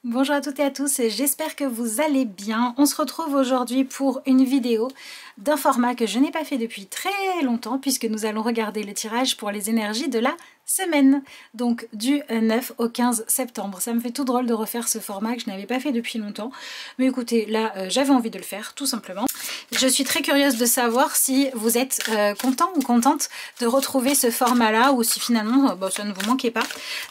Bonjour à toutes et à tous, j'espère que vous allez bien. On se retrouve aujourd'hui pour une vidéo d'un format que je n'ai pas fait depuis très longtemps puisque nous allons regarder le tirage pour les énergies de la semaine, donc du 9 au 15 septembre. Ça me fait tout drôle de refaire ce format que je n'avais pas fait depuis longtemps, mais écoutez, là j'avais envie de le faire tout simplement. Je suis très curieuse de savoir si vous êtes content ou contente de retrouver ce format-là ou si finalement ça ne vous manquait pas.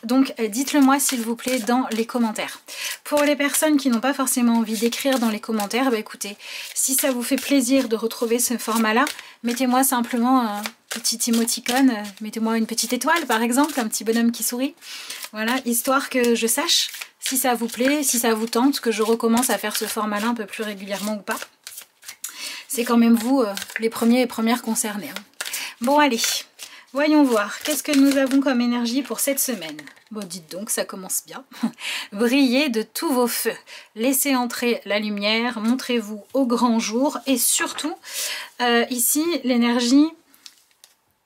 Donc dites-le moi s'il vous plaît dans les commentaires. Pour les personnes qui n'ont pas forcément envie d'écrire dans les commentaires, écoutez, si ça vous fait plaisir de retrouver ce format-là, mettez-moi simplement un petit émoticône, mettez-moi une petite étoile par exemple, un petit bonhomme qui sourit. Voilà, histoire que je sache si ça vous plaît, si ça vous tente, que je recommence à faire ce format-là un peu plus régulièrement ou pas. C'est quand même vous les premiers et premières concernés. Bon allez, voyons voir, qu'est-ce que nous avons comme énergie pour cette semaine? Bon, dites donc, ça commence bien. Brillez de tous vos feux. Laissez entrer la lumière, montrez-vous au grand jour. Et surtout, ici, l'énergie...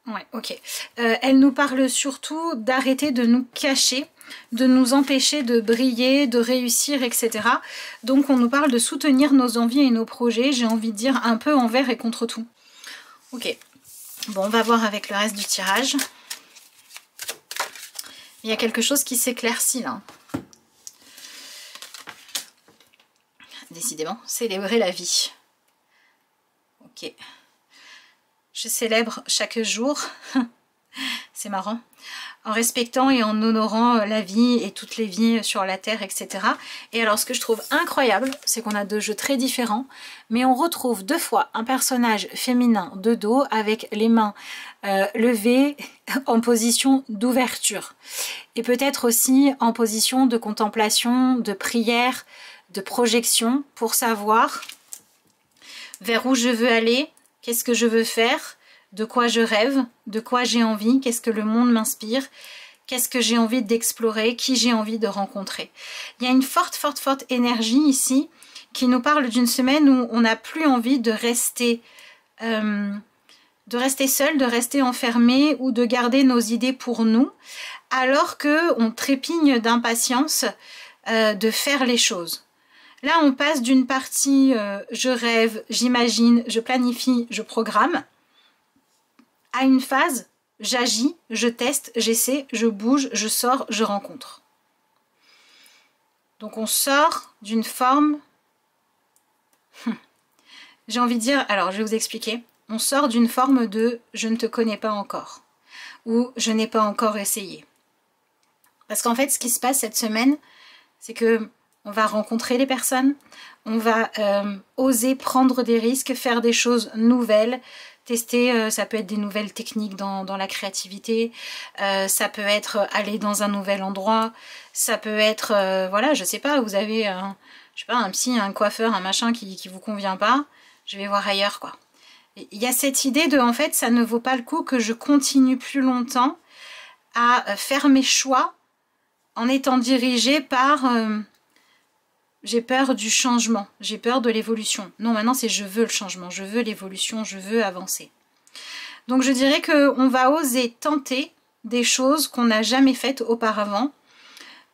Ouais, ok. Elle nous parle surtout d'arrêter de nous cacher, de nous empêcher de briller, de réussir, etc. Donc on nous parle de soutenir nos envies et nos projets, j'ai envie de dire un peu envers et contre tout. Ok. Bon, on va voir avec le reste du tirage. Il y a quelque chose qui s'éclaircit là. Décidément, célébrer la vie. Ok. Je célèbre chaque jour. C'est marrant. En respectant et en honorant la vie et toutes les vies sur la terre, etc. Et alors ce que je trouve incroyable, c'est qu'on a deux jeux très différents, mais on retrouve deux fois un personnage féminin de dos avec les mains levées en position d'ouverture. Et peut-être aussi en position de contemplation, de prière, de projection pour savoir vers où je veux aller, qu'est-ce que je veux faire, de quoi je rêve, de quoi j'ai envie, qu'est-ce que le monde m'inspire, qu'est-ce que j'ai envie d'explorer, qui j'ai envie de rencontrer. Il y a une forte énergie ici qui nous parle d'une semaine où on n'a plus envie de rester seul, de rester enfermé ou de garder nos idées pour nous, alors qu'on trépigne d'impatience de faire les choses. Là, on passe d'une partie je rêve, j'imagine, je planifie, je programme, à une phase j'agis, je teste, j'essaie, je bouge, je sors, je rencontre. Donc on sort d'une forme... J'ai envie de dire, alors je vais vous expliquer, on sort d'une forme de je ne te connais pas encore ou je n'ai pas encore essayé. Parce qu'en fait, ce qui se passe cette semaine, c'est que on va rencontrer les personnes, on va oser prendre des risques, faire des choses nouvelles, tester, ça peut être des nouvelles techniques dans la créativité, ça peut être aller dans un nouvel endroit, ça peut être, voilà, je sais pas, vous avez un psy, un coiffeur, un machin qui vous convient pas, je vais voir ailleurs quoi. Il y a cette idée de, en fait, ça ne vaut pas le coup que je continue plus longtemps à faire mes choix en étant dirigée par... j'ai peur du changement, j'ai peur de l'évolution. Non, maintenant c'est je veux le changement, je veux l'évolution, je veux avancer. Donc je dirais qu'on va oser tenter des choses qu'on n'a jamais faites auparavant.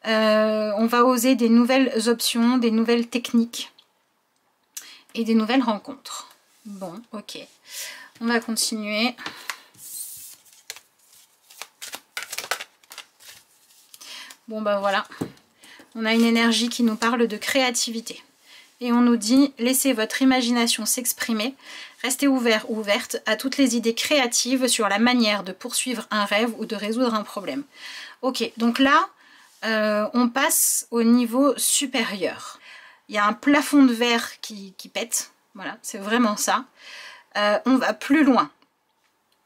On va oser des nouvelles options, des nouvelles techniques et des nouvelles rencontres. Bon, ok. On va continuer. Bon, bah voilà. On a une énergie qui nous parle de créativité. Et on nous dit, laissez votre imagination s'exprimer, restez ouvert ou ouverte à toutes les idées créatives sur la manière de poursuivre un rêve ou de résoudre un problème. Ok, donc là, on passe au niveau supérieur. Il y a un plafond de verre qui pète, voilà, c'est vraiment ça. On va plus loin.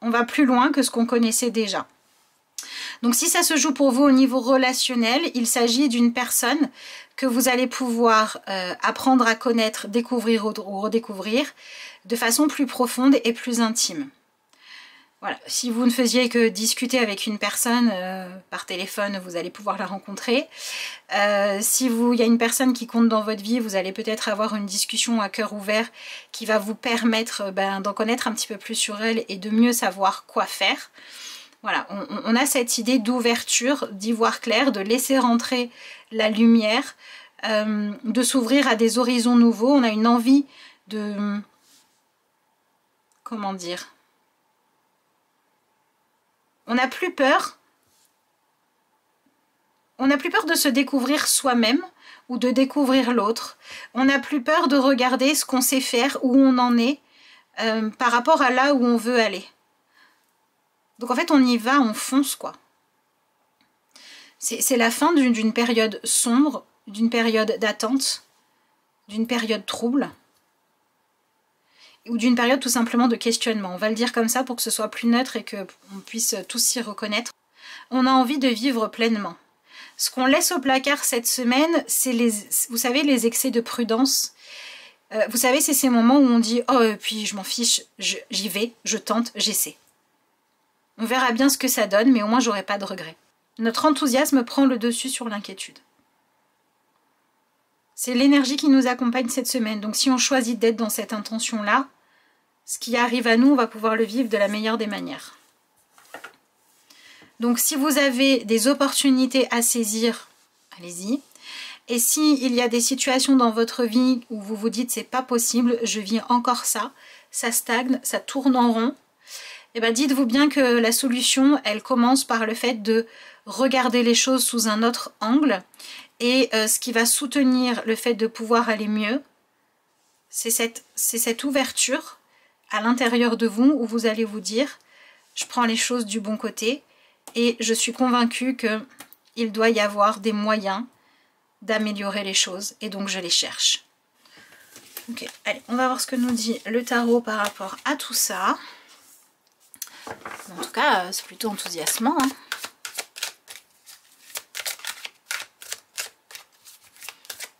On va plus loin que ce qu'on connaissait déjà. Donc si ça se joue pour vous au niveau relationnel, il s'agit d'une personne que vous allez pouvoir apprendre à connaître, découvrir ou redécouvrir de façon plus profonde et plus intime. Voilà, si vous ne faisiez que discuter avec une personne par téléphone, vous allez pouvoir la rencontrer. Si il y a une personne qui compte dans votre vie, vous allez peut-être avoir une discussion à cœur ouvert qui va vous permettre d'en connaître un petit peu plus sur elle et de mieux savoir quoi faire. Voilà, on a cette idée d'ouverture, d'y voir clair, de laisser rentrer la lumière, de s'ouvrir à des horizons nouveaux. On a une envie de... Comment dire? On n'a plus peur. On n'a plus peur de se découvrir soi-même ou de découvrir l'autre. On n'a plus peur de regarder ce qu'on sait faire, où on en est, par rapport à là où on veut aller. Donc en fait, on y va, on fonce, quoi. C'est la fin d'une période sombre, d'une période d'attente, d'une période trouble, ou d'une période tout simplement de questionnement. On va le dire comme ça pour que ce soit plus neutre et qu'on puisse tous s'y reconnaître. On a envie de vivre pleinement. Ce qu'on laisse au placard cette semaine, c'est vous savez, les excès de prudence. Vous savez, c'est ces moments où on dit « Oh, puis je m'en fiche, j'y vais, je tente, j'essaie. » On verra bien ce que ça donne, mais au moins j'aurai pas de regrets. Notre enthousiasme prend le dessus sur l'inquiétude. C'est l'énergie qui nous accompagne cette semaine. Donc si on choisit d'être dans cette intention-là, ce qui arrive à nous, on va pouvoir le vivre de la meilleure des manières. Donc si vous avez des opportunités à saisir, allez-y. Et s'il y a des situations dans votre vie où vous vous dites c'est pas possible, je vis encore ça stagne, ça tourne en rond, et bien dites-vous bien que la solution, elle commence par le fait de regarder les choses sous un autre angle. Et ce qui va soutenir le fait de pouvoir aller mieux, c'est cette ouverture à l'intérieur de vous où vous allez vous dire « Je prends les choses du bon côté et je suis convaincue qu'il doit y avoir des moyens d'améliorer les choses et donc je les cherche. » Ok, allez, on va voir ce que nous dit le tarot par rapport à tout ça. En tout cas, c'est plutôt enthousiasmant, hein.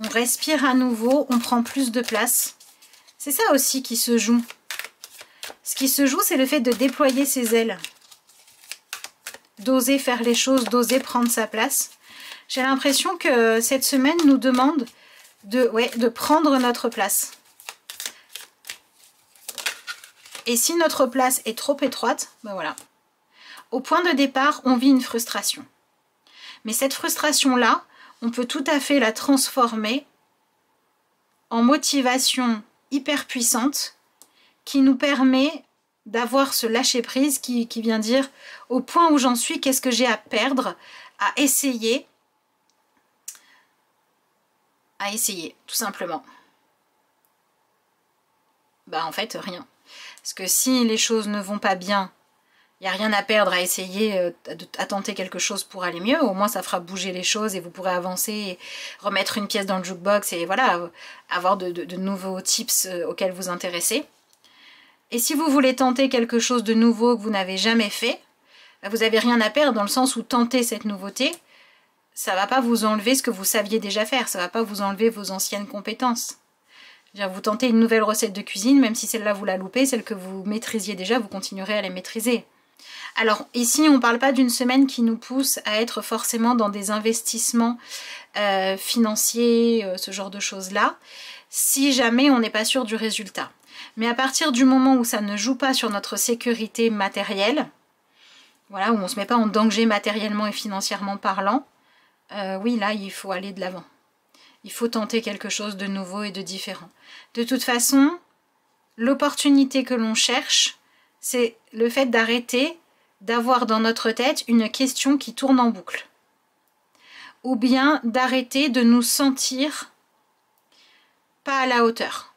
On respire à nouveau, on prend plus de place. C'est ça aussi qui se joue. Ce qui se joue, c'est le fait de déployer ses ailes. D'oser faire les choses, d'oser prendre sa place. J'ai l'impression que cette semaine nous demande de prendre notre place. Et si notre place est trop étroite, ben voilà. Au point de départ, on vit une frustration. Mais cette frustration-là, on peut tout à fait la transformer en motivation hyper puissante qui nous permet d'avoir ce lâcher-prise qui vient dire au point où j'en suis, qu'est-ce que j'ai à perdre, à essayer, tout simplement. Bah en fait, rien. Parce que si les choses ne vont pas bien, il n'y a rien à perdre à essayer, à tenter quelque chose pour aller mieux. Au moins, ça fera bouger les choses et vous pourrez avancer, et remettre une pièce dans le jukebox et voilà, avoir de nouveaux tips auxquels vous intéresser. Et si vous voulez tenter quelque chose de nouveau que vous n'avez jamais fait, vous n'avez rien à perdre dans le sens où tenter cette nouveauté, ça ne va pas vous enlever ce que vous saviez déjà faire, ça ne va pas vous enlever vos anciennes compétences. Vous tentez une nouvelle recette de cuisine, même si celle-là vous la loupez, celle que vous maîtrisiez déjà, vous continuerez à les maîtriser. Alors ici, on ne parle pas d'une semaine qui nous pousse à être forcément dans des investissements financiers, ce genre de choses-là, si jamais on n'est pas sûr du résultat. Mais à partir du moment où ça ne joue pas sur notre sécurité matérielle, voilà, où on ne se met pas en danger matériellement et financièrement parlant, oui, là, il faut aller de l'avant. Il faut tenter quelque chose de nouveau et de différent. De toute façon, l'opportunité que l'on cherche, c'est le fait d'arrêter d'avoir dans notre tête une question qui tourne en boucle. Ou bien d'arrêter de nous sentir pas à la hauteur.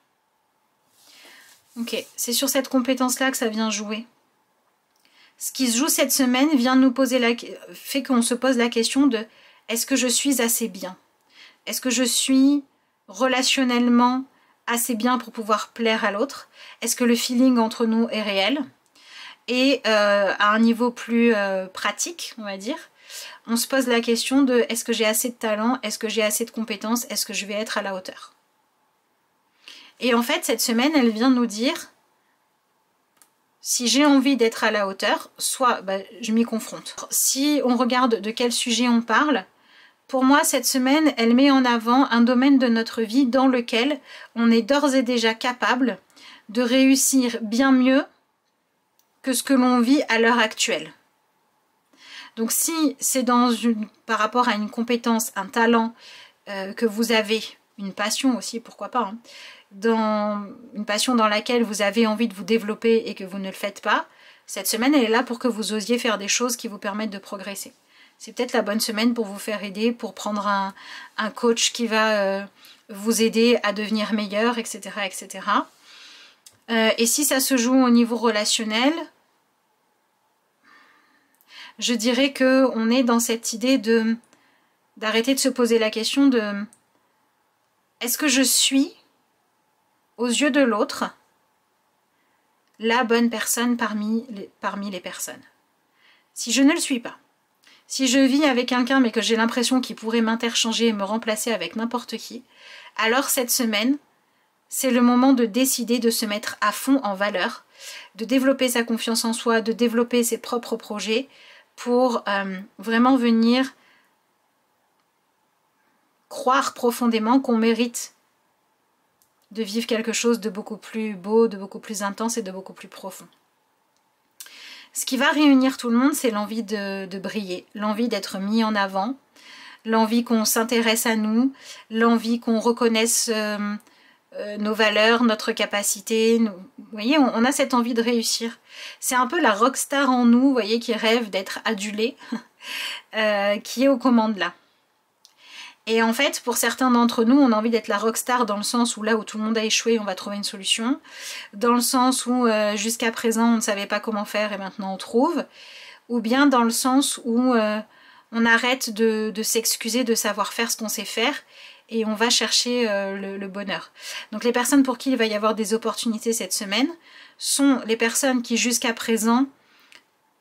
Ok, c'est sur cette compétence-là que ça vient jouer. Ce qui se joue cette semaine vient nous poser fait qu'on se pose la question de est-ce que je suis assez bien? Est-ce que je suis relationnellement assez bien pour pouvoir plaire à l'autre? Est-ce que le feeling entre nous est réel? Et à un niveau plus pratique, on va dire, on se pose la question de est-ce que j'ai assez de talent? Est-ce que j'ai assez de compétences? Est-ce que je vais être à la hauteur? Et en fait, cette semaine, elle vient nous dire si j'ai envie d'être à la hauteur, soit je m'y confronte. Si on regarde de quel sujet on parle, pour moi, cette semaine, elle met en avant un domaine de notre vie dans lequel on est d'ores et déjà capable de réussir bien mieux que ce que l'on vit à l'heure actuelle. Donc si c'est par rapport à une compétence, un talent que vous avez une passion aussi, pourquoi pas, hein, dans une passion dans laquelle vous avez envie de vous développer et que vous ne le faites pas, cette semaine elle est là pour que vous osiez faire des choses qui vous permettent de progresser. C'est peut-être la bonne semaine pour vous faire aider, pour prendre un coach qui va vous aider à devenir meilleur, etc. etc. Et si ça se joue au niveau relationnel, je dirais qu'on est dans cette idée d'arrêter de se poser la question de est-ce que je suis, aux yeux de l'autre, la bonne personne parmi les personnes. Si je ne le suis pas, si je vis avec quelqu'un mais que j'ai l'impression qu'il pourrait m'interchanger et me remplacer avec n'importe qui, alors cette semaine, c'est le moment de décider de se mettre à fond en valeur, de développer sa confiance en soi, de développer ses propres projets pour vraiment venir croire profondément qu'on mérite de vivre quelque chose de beaucoup plus beau, de beaucoup plus intense et de beaucoup plus profond. Ce qui va réunir tout le monde, c'est l'envie de briller, l'envie d'être mis en avant, l'envie qu'on s'intéresse à nous, l'envie qu'on reconnaisse nos valeurs, notre capacité. Vous voyez, on a cette envie de réussir. C'est un peu la rockstar en nous, vous voyez, qui rêve d'être adulée, qui est aux commandes là. Et en fait, pour certains d'entre nous, on a envie d'être la rockstar dans le sens où là où tout le monde a échoué, on va trouver une solution. Dans le sens où jusqu'à présent, on ne savait pas comment faire et maintenant on trouve. Ou bien dans le sens où on arrête de s'excuser de savoir faire ce qu'on sait faire et on va chercher le bonheur. Donc les personnes pour qui il va y avoir des opportunités cette semaine sont les personnes qui jusqu'à présent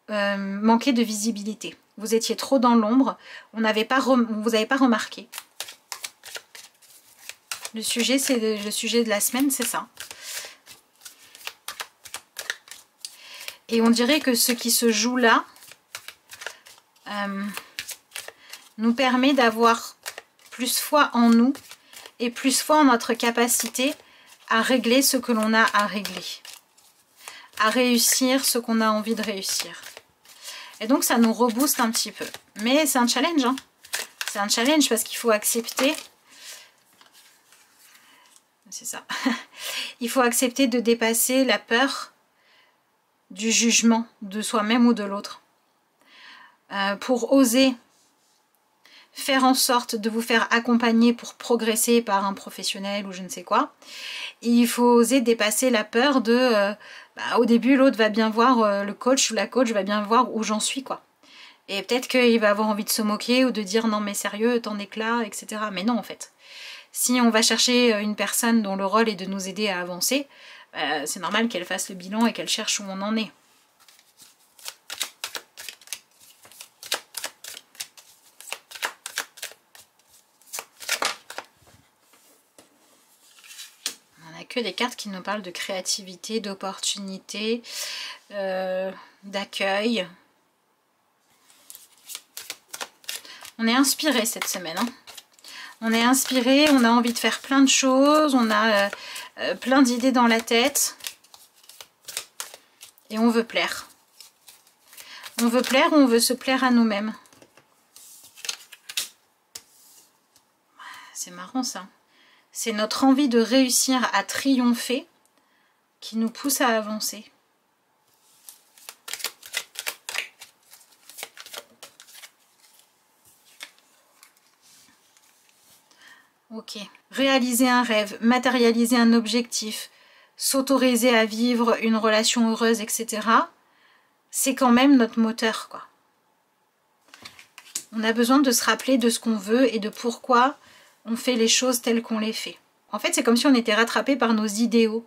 manquaient de visibilité. Vous étiez trop dans l'ombre, vous n'avez pas remarqué. Le sujet, c'est le sujet de la semaine, c'est ça. Et on dirait que ce qui se joue là nous permet d'avoir plus foi en nous et plus foi en notre capacité à régler ce que l'on a à régler, à réussir ce qu'on a envie de réussir. Et donc ça nous rebooste un petit peu. Mais c'est un challenge, hein. C'est un challenge parce qu'il faut accepter. C'est ça. Il faut accepter de dépasser la peur du jugement de soi-même ou de l'autre. Pour oser faire en sorte de vous faire accompagner pour progresser par un professionnel ou je ne sais quoi. Et il faut oser dépasser la peur de... au début, l'autre va bien voir, le coach ou la coach va bien voir où j'en suis, quoi. Et peut-être qu'il va avoir envie de se moquer ou de dire non mais sérieux, t'en éclat, etc. Mais non, en fait. Si on va chercher une personne dont le rôle est de nous aider à avancer, c'est normal qu'elle fasse le bilan et qu'elle cherche où on en est. Que des cartes qui nous parlent de créativité, d'opportunité, d'accueil. On est inspiré cette semaine. Hein. On est inspiré, on a envie de faire plein de choses, on a plein d'idées dans la tête. Et on veut plaire. On veut plaire ou on veut se plaire à nous-mêmes. C'est marrant ça. C'est notre envie de réussir à triompher qui nous pousse à avancer. Ok. Réaliser un rêve, matérialiser un objectif, s'autoriser à vivre une relation heureuse, etc. C'est quand même notre moteur, quoi. On a besoin de se rappeler de ce qu'on veut et de pourquoi on fait les choses telles qu'on les fait. En fait, c'est comme si on était rattrapé par nos idéaux.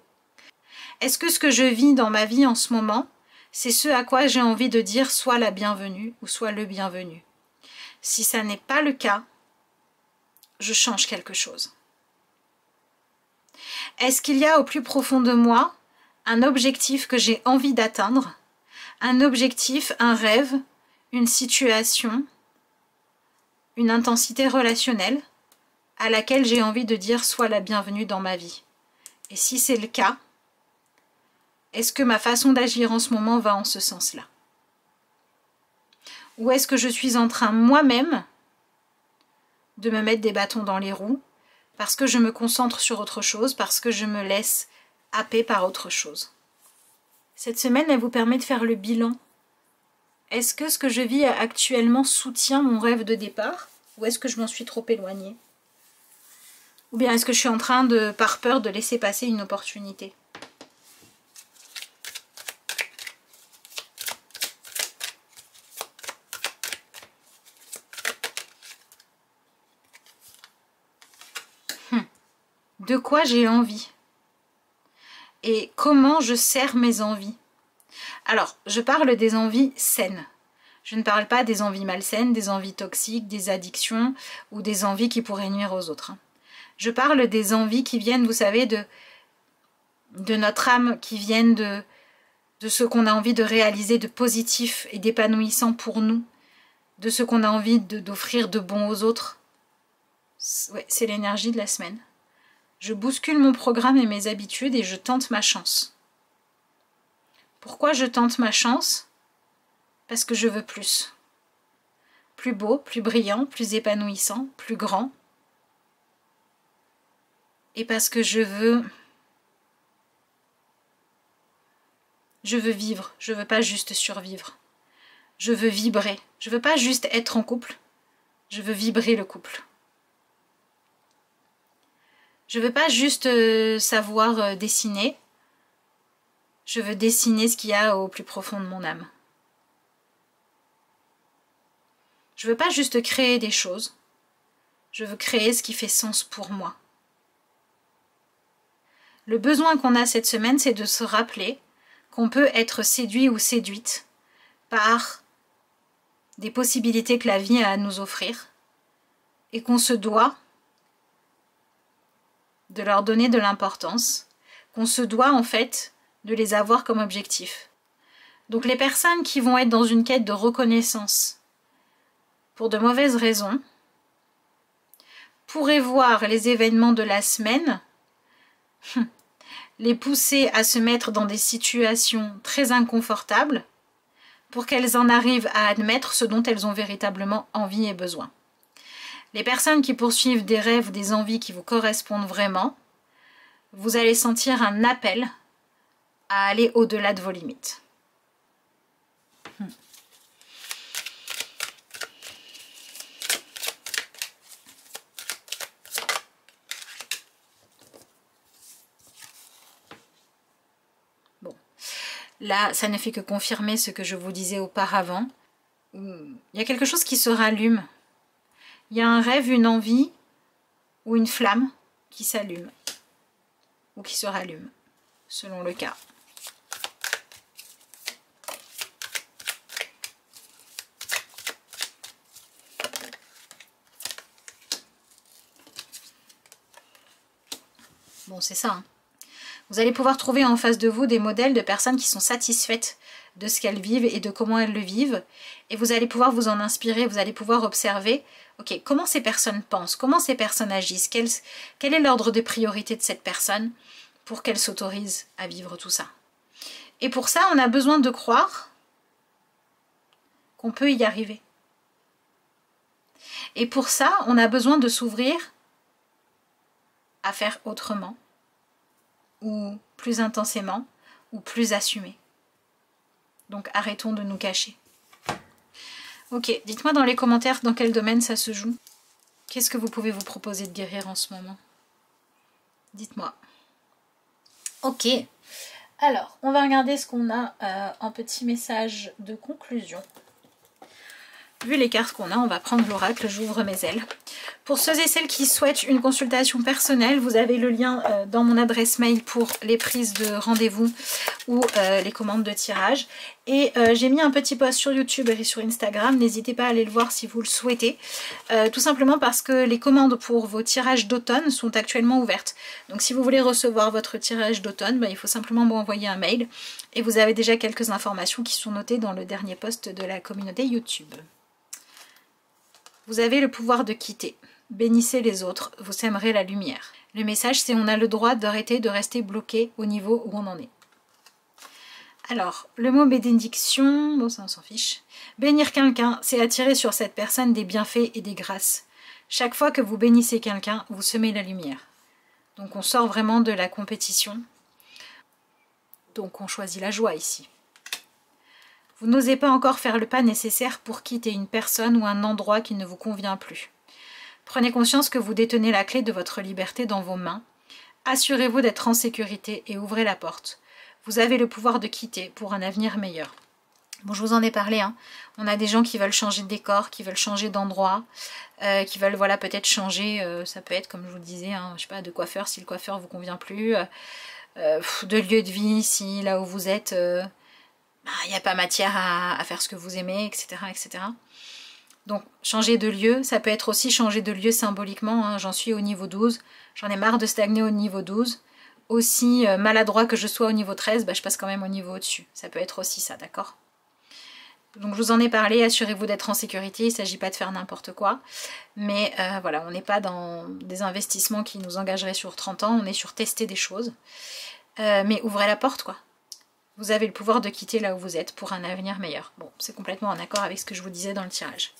Est-ce que ce que je vis dans ma vie en ce moment, c'est ce à quoi j'ai envie de dire soit la bienvenue ou soit le bienvenu? Si ça n'est pas le cas, je change quelque chose. Est-ce qu'il y a au plus profond de moi un objectif que j'ai envie d'atteindre? Un objectif, un rêve, une situation, une intensité relationnelle à laquelle j'ai envie de dire soit la bienvenue dans ma vie. Et si c'est le cas, est-ce que ma façon d'agir en ce moment va en ce sens-là? Ou est-ce que je suis en train moi-même de me mettre des bâtons dans les roues, parce que je me concentre sur autre chose, parce que je me laisse happer par autre chose. Cette semaine, elle vous permet de faire le bilan. Est-ce que ce que je vis actuellement soutient mon rêve de départ, ou est-ce que je m'en suis trop éloignée? Ou bien est-ce que je suis en train de, par peur, de laisser passer une opportunité? De quoi j'ai envie? Et comment je sers mes envies? Alors, je parle des envies saines. Je ne parle pas des envies malsaines, des envies toxiques, des addictions ou des envies qui pourraient nuire aux autres. Je parle des envies qui viennent, vous savez, de notre âme, qui viennent de ce qu'on a envie de réaliser de positif et d'épanouissant pour nous, de ce qu'on a envie d'offrir de bon aux autres. Ouais, c'est l'énergie de la semaine. Je bouscule mon programme et mes habitudes et je tente ma chance. Pourquoi je tente ma chance? Parce que je veux plus. Plus beau, plus brillant, plus épanouissant, plus grand. Et parce que je veux vivre, je veux pas juste survivre. Je veux vibrer. Je veux pas juste être en couple, je veux vibrer le couple. Je veux pas juste savoir dessiner, je veux dessiner ce qu'il y a au plus profond de mon âme. Je veux pas juste créer des choses, je veux créer ce qui fait sens pour moi. Le besoin qu'on a cette semaine, c'est de se rappeler qu'on peut être séduit ou séduite par des possibilités que la vie a à nous offrir et qu'on se doit de leur donner de l'importance, qu'on se doit en fait de les avoir comme objectif. Donc les personnes qui vont être dans une quête de reconnaissance pour de mauvaises raisons pourraient voir les événements de la semaine les pousser à se mettre dans des situations très inconfortables pour qu'elles en arrivent à admettre ce dont elles ont véritablement envie et besoin. Les personnes qui poursuivent des rêves ou des envies qui vous correspondent vraiment, vous allez sentir un appel à aller au-delà de vos limites. Bon, là, ça ne fait que confirmer ce que je vous disais auparavant. Il y a quelque chose qui se rallume. Il y a un rêve, une envie ou une flamme qui s'allume ou qui se rallume, selon le cas. Bon, c'est ça. Hein. Vous allez pouvoir trouver en face de vous des modèles de personnes qui sont satisfaites de ce qu'elles vivent et de comment elles le vivent. Et vous allez pouvoir vous en inspirer, vous allez pouvoir observer, ok, comment ces personnes pensent, comment ces personnes agissent, quel est l'ordre de priorité de cette personne pour qu'elle s'autorise à vivre tout ça. Et pour ça, on a besoin de croire qu'on peut y arriver. Et pour ça, on a besoin de s'ouvrir à faire autrement, ou plus intensément, ou plus assumé. Donc arrêtons de nous cacher. Ok, dites-moi dans les commentaires dans quel domaine ça se joue. Qu'est-ce que vous pouvez vous proposer de guérir en ce moment? Dites-moi. Ok, alors on va regarder ce qu'on a en petit message de conclusion. Vu les cartes qu'on a, on va prendre l'oracle, j'ouvre mes ailes. Pour ceux et celles qui souhaitent une consultation personnelle, vous avez le lien dans mon adresse mail pour les prises de rendez-vous ou les commandes de tirage. Et j'ai mis un petit post sur YouTube et sur Instagram, n'hésitez pas à aller le voir si vous le souhaitez. Tout simplement parce que les commandes pour vos tirages d'automne sont actuellement ouvertes. Donc si vous voulez recevoir votre tirage d'automne, il faut simplement m'envoyer un mail. Et vous avez déjà quelques informations qui sont notées dans le dernier post de la communauté YouTube. Vous avez le pouvoir de quitter. Bénissez les autres, vous sèmerez la lumière. Le message, c'est on a le droit d'arrêter de rester bloqué au niveau où on en est. Alors, le mot bénédiction, bon ça on s'en fiche. Bénir quelqu'un, c'est attirer sur cette personne des bienfaits et des grâces. Chaque fois que vous bénissez quelqu'un, vous semez la lumière. Donc on sort vraiment de la compétition. Donc on choisit la joie ici. Vous n'osez pas encore faire le pas nécessaire pour quitter une personne ou un endroit qui ne vous convient plus. Prenez conscience que vous détenez la clé de votre liberté dans vos mains. Assurez-vous d'être en sécurité et ouvrez la porte. Vous avez le pouvoir de quitter pour un avenir meilleur. Bon, je vous en ai parlé, hein. On a des gens qui veulent changer de décor, qui veulent changer d'endroit, qui veulent voilà, peut-être changer, ça peut être comme je vous le disais, hein, je sais pas, de coiffeur si le coiffeur ne vous convient plus, de lieu de vie si là où vous êtes, il n'y a pas matière à faire ce que vous aimez, etc., etc. Donc changer de lieu, ça peut être aussi changer de lieu symboliquement, hein. J'en suis au niveau 12, j'en ai marre de stagner au niveau 12. Aussi maladroit que je sois au niveau 13, je passe quand même au niveau au-dessus. Ça peut être aussi ça, d'accord? Donc je vous en ai parlé, assurez-vous d'être en sécurité, il ne s'agit pas de faire n'importe quoi. Mais voilà, on n'est pas dans des investissements qui nous engageraient sur 30 ans, on est sur tester des choses. Mais ouvrez la porte, quoi. Vous avez le pouvoir de quitter là où vous êtes pour un avenir meilleur. Bon, c'est complètement en accord avec ce que je vous disais dans le tirage.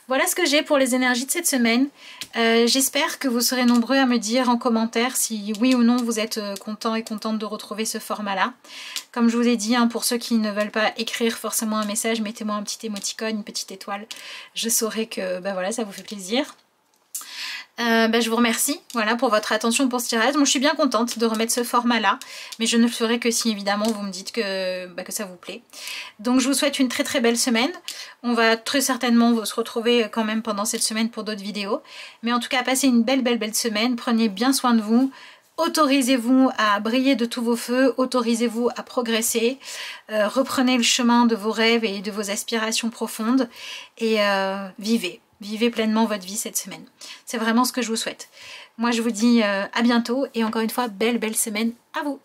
Voilà ce que j'ai pour les énergies de cette semaine. J'espère que vous serez nombreux à me dire en commentaire si oui ou non vous êtes contents et contentes de retrouver ce format-là. Comme je vous ai dit, hein, pour ceux qui ne veulent pas écrire forcément un message, mettez-moi un petit émoticône, une petite étoile. Je saurai que voilà, ça vous fait plaisir. Je vous remercie voilà, pour votre attention pour ce tirage. Moi, je suis bien contente de remettre ce format-là, mais je ne le ferai que si évidemment vous me dites que ça vous plaît. Donc je vous souhaite une très très belle semaine. On va très certainement se retrouver quand même pendant cette semaine pour d'autres vidéos. Mais en tout cas, passez une belle semaine. Prenez bien soin de vous. Autorisez-vous à briller de tous vos feux. Autorisez-vous à progresser. Reprenez le chemin de vos rêves et de vos aspirations profondes. Et vivez. Vivez pleinement votre vie cette semaine. C'est vraiment ce que je vous souhaite. Moi, je vous dis à bientôt et encore une fois, belle semaine à vous.